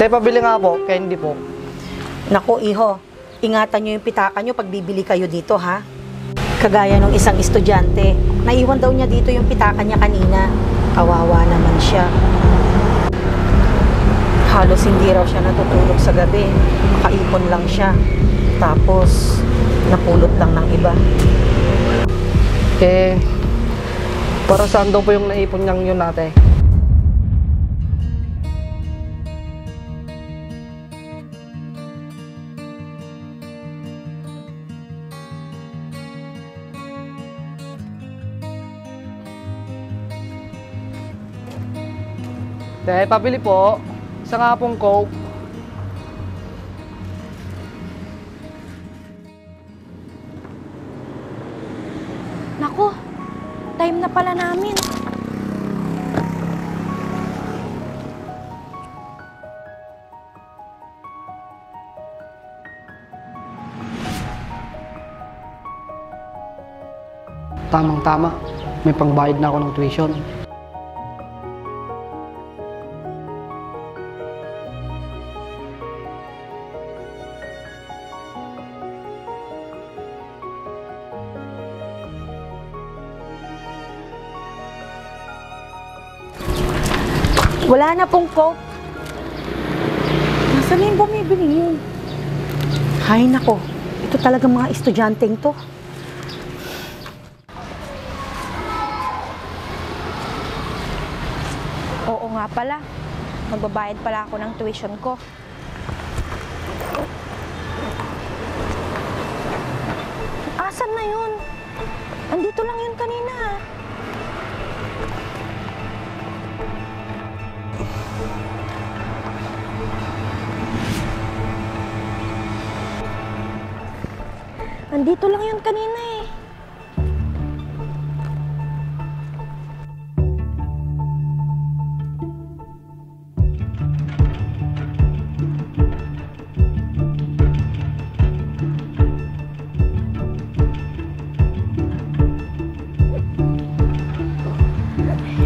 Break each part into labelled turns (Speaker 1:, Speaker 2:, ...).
Speaker 1: Tay, pabili nga po, candy po.
Speaker 2: Naku, iho, ingatan nyo yung pitaka nyo pag bibili kayo dito, ha? Kagaya ng isang estudyante, naiwan daw niya dito yung pitaka niya kanina. Kawawa naman siya. Halos hindi raw siya natutulog sa gabi. Makaipon lang siya. Tapos, napulot lang ng iba.
Speaker 1: Para saan daw po yung naipon niyang yun, ate? Tay, pabili po. Isa nga pong Coke.
Speaker 3: Naku, time na pala namin.
Speaker 1: Tamang-tama. May pangbayad na ako ng tuition.
Speaker 3: Wala na pong Coke.
Speaker 2: Nasaan na yung bumibili yun? Hay nako, ito talaga mga estudyanteng to.
Speaker 3: Oo nga pala. Magbabayad pala ako ng tuition ko. Asan na yun? Andito lang yun kanina. Andito lang yun kanina eh.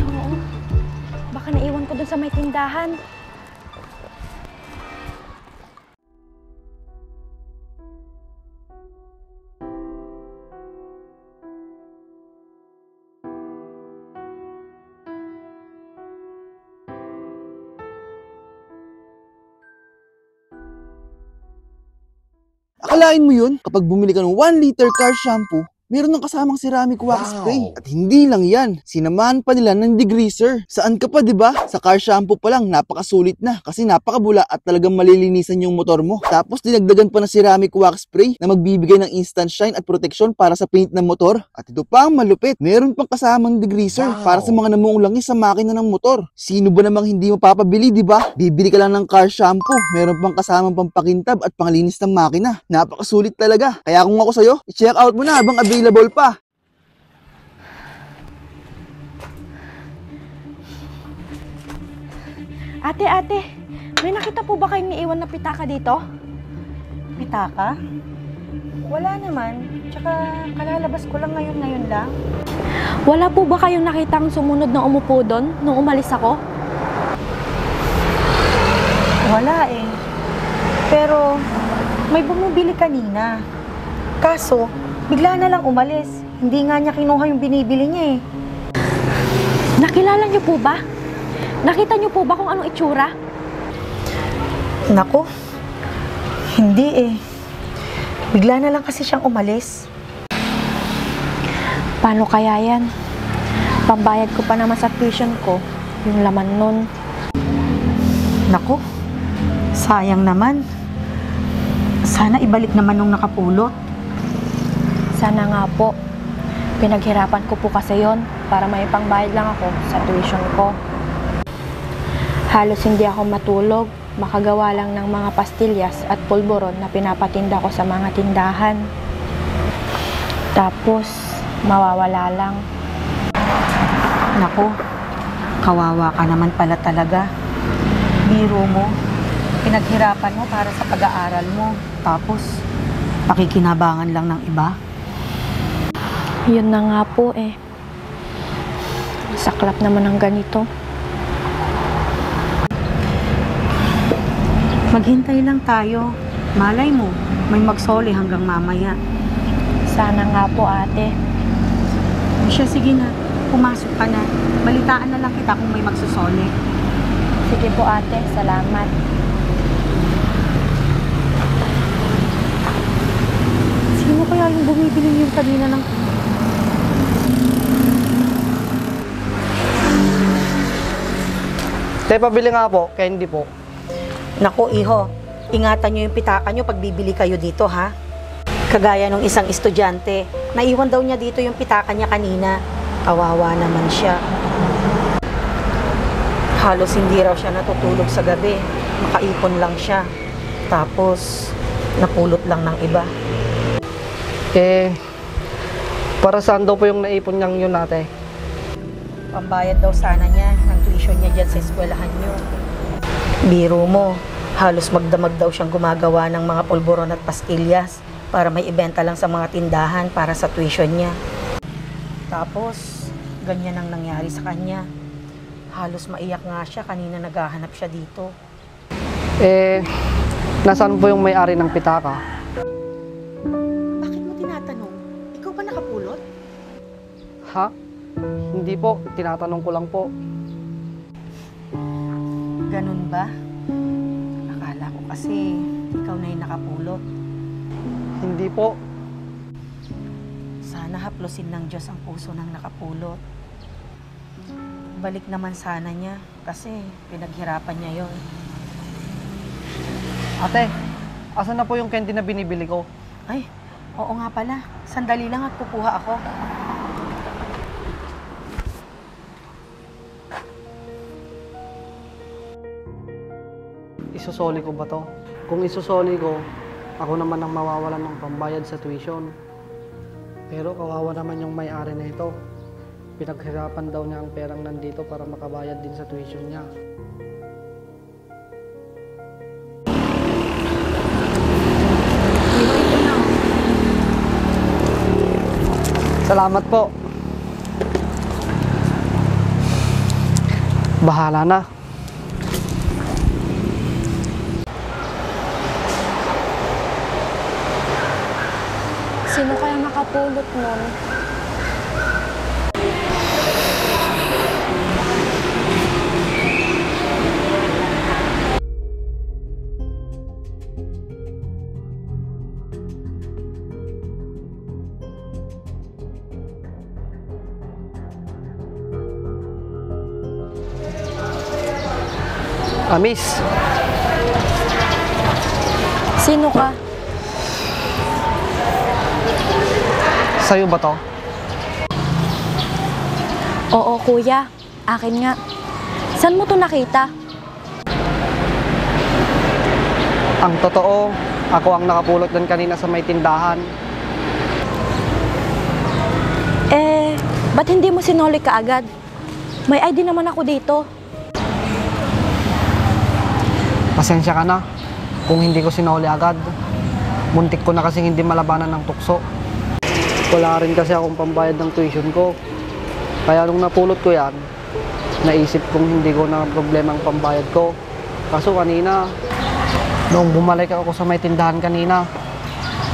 Speaker 3: Oo. Baka naiwan ko dun sa may tindahan.
Speaker 4: Akalain mo yun, kapag bumili ka ng 1 liter car shampoo, meron ng kasamang ceramic wax spray. At hindi lang yan, sinamahan pa nila ng degreaser. Saan ka pa, di ba? Sa car shampoo pa lang, napakasulit na kasi napakabula at talagang malilinisan yung motor mo. Tapos dinagdagan pa ng ceramic wax spray na magbibigay ng instant shine at protection para sa paint ng motor. At ito pa ang malupit, meron pang kasamang degreaser para sa mga namuong langis sa makina ng motor. Sino ba namang hindi mapapabili, di ba? Bibili ka lang ng car shampoo, meron pang kasamang pampakintab at panglinis ng makina. Napakasulit talaga. Kaya kung ako sa'yo, i-check out mo na habang available pa.
Speaker 3: Ate, may nakita po ba kayong niiwan na pitaka dito?
Speaker 2: Pitaka? Wala naman. Tsaka kalalabas ko lang ngayon lang.
Speaker 3: Wala po ba kayong nakitang sumunod na umupo doon nung umalis ako?
Speaker 2: Wala eh. Pero may bumibili kanina. Kaso, bigla na lang umalis. Hindi nga niya kinuha yung binibili niya eh.
Speaker 3: Nakilala niyo po ba? Nakita niyo po ba kung anong itsura?
Speaker 2: Naku, hindi eh. Bigla na lang kasi siyang umalis.
Speaker 3: Paano kaya yan? Pambayad ko pa naman sa tuition ko, yung laman nun.
Speaker 2: Naku, sayang naman. Sana ibalik naman nung nakapulot.
Speaker 3: Sana nga po. Pinaghirapan ko po kasi yon para may pangbayad lang ako sa tuition ko. Halos hindi ako matulog, makagawa lang ng mga pastillas at pulburon na pinapatinda ko sa mga tindahan. Tapos, mawawala lang.
Speaker 2: Naku, kawawa ka naman pala talaga. Biro mo, pinaghirapan mo para sa pag-aaral mo. Tapos, pakikinabangan lang ng iba.
Speaker 3: Yun na nga po eh. Saklap naman ng ganito.
Speaker 2: Maghintay lang tayo. Malay mo, may magsoli hanggang mamaya.
Speaker 3: Sana nga po, ate.
Speaker 2: Siya, sige na. Pumasok ka na. Balitaan na lang kita kung may magsusoli.
Speaker 3: Sige po, ate. Salamat.
Speaker 2: Sino kaya yung bumibili yung kanina ng...
Speaker 1: Te, pabili nga po, candy po.
Speaker 2: Naku, iho. Ingatan nyo yung pitaka nyo pag bibili kayo dito, ha? Kagaya nung isang estudyante. Naiwan daw niya dito yung pitaka niya kanina. Kawawa naman siya. Halos hindi raw siya natutulog sa gabi. Makaipon lang siya. Tapos, napulot lang ng iba.
Speaker 1: Eh, para saan daw po yung naipon niyang yun, ate?
Speaker 2: Pambayad daw sana niya ng tuition niya dyan sa eskwelahan niyo. Biro mo, halos magdamag daw siyang gumagawa ng mga pulburon at pastillas para may ibenta lang sa mga tindahan para sa tuition niya. Tapos, ganyan ang nangyari sa kanya. Halos maiyak nga siya kanina naghahanap siya dito.
Speaker 1: Eh, nasaan po yung may-ari ng pitaka?
Speaker 2: Bakit mo tinatanong? Ikaw ba nakapulot?
Speaker 1: Ha? Hindi po, tinatanong ko lang po.
Speaker 2: Ganun ba? Akala ko kasi ikaw na yung nakapulot.
Speaker 1: Hindi po.
Speaker 2: Sana haplusin ng Diyos ang puso ng nakapulot. Balik naman sana niya kasi pinaghirapan niya yon.
Speaker 1: Ate, asan na po yung candy na binibili ko?
Speaker 2: Ay, oo nga pala. Sandali lang at kukuha ako.
Speaker 1: Isusoli ko ba to? Kung isusoli ko, ako naman ang mawawalan ng pambayad sa tuition. Pero kawawa naman yung may-ari na ito. Pinaghirapan daw niya ang perang nandito para makabayad din sa tuition niya. Salamat po. Bahala na.
Speaker 3: Sino kaya nakapulot nun?
Speaker 1: Miss,
Speaker 3: Sino ka?
Speaker 1: sa'yo ba to?
Speaker 3: Oo, kuya. Akin nga. Saan mo to nakita?
Speaker 1: Ang totoo, ako ang nakapulot din kanina sa may tindahan.
Speaker 3: Eh, ba't hindi mo sinoli ka agad? May ID naman ako dito.
Speaker 1: Pasensya ka na kung hindi ko sinuli agad. Muntik ko na kasi hindi malabanan ng tukso. Wala rin kasi akong pambayad ng tuition ko. Kaya nung napulot ko yan, naisip kong hindi ko na problema ang pambayad ko. Kaso kanina, nung bumalik ako sa may tindahan kanina,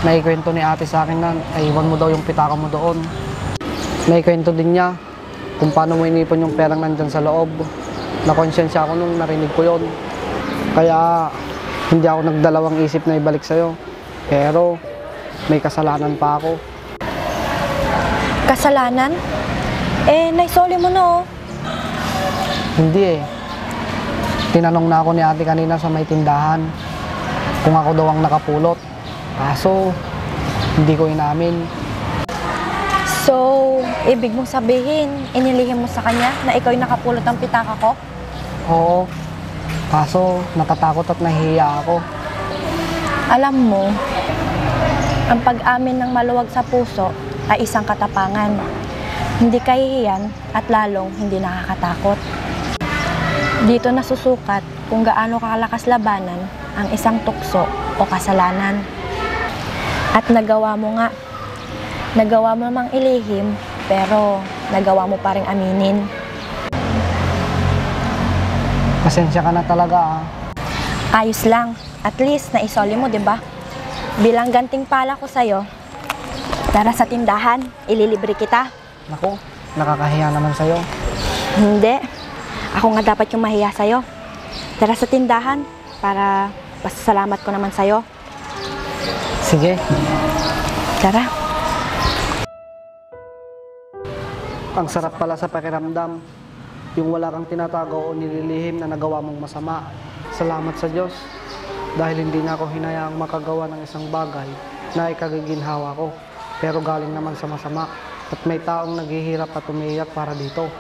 Speaker 1: naikwento ni ate sa akin na iwan mo daw yung pitaka mo doon. Naikwento din niya kung paano mo inipon yung perang nandyan sa loob. Nakonsensya ako nung narinig ko yon. Kaya hindi ako nagdalawang isip na ibalik sa'yo. Pero may kasalanan pa ako.
Speaker 3: Kasalanan? Eh, naisoli mo na oh.
Speaker 1: Hindi eh. Tinanong na ako ni ate kanina sa may tindahan kung ako daw ang nakapulot. Kaso, hindi ko inamin.
Speaker 3: So, ibig mong sabihin, inilihim mo sa kanya na ikaw yung nakapulot ng pitaka ko?
Speaker 1: Oo. Kaso, natatakot at nahihiya ako.
Speaker 3: Alam mo, ang pag-amin ng maluwag sa puso ay isang katapangan. Hindi kahihiyan at lalong hindi nakakatakot. Dito nasusukat kung gaano kalakas labanan ang isang tukso o kasalanan. At nagawa mo nga. Nagawa mo namang ilihim, pero nagawa mo pa ring aminin.
Speaker 1: Pasensya ka na talaga ah.
Speaker 3: Ayos lang. At least, naisoli mo, di ba? Bilang ganting pala ko sa'yo, tara sa tindahan, ililibre kita.
Speaker 1: Naku, nakakahiya naman sa'yo.
Speaker 3: Hindi. Ako nga dapat yung mahiya sa'yo. Tara sa tindahan para pasasalamat ko naman sa'yo.
Speaker 1: Sige.
Speaker 3: Tara.
Speaker 1: Ang sarap pala sa pakiramdam. Yung wala kang tinatago o nililihim na nagawa mong masama. Salamat sa Diyos. Dahil hindi na ako hinayaang makagawa ng isang bagay na ikagiginhawa ko. Pero galing naman sa masama. At may taong naghihirap at umiiyak para dito.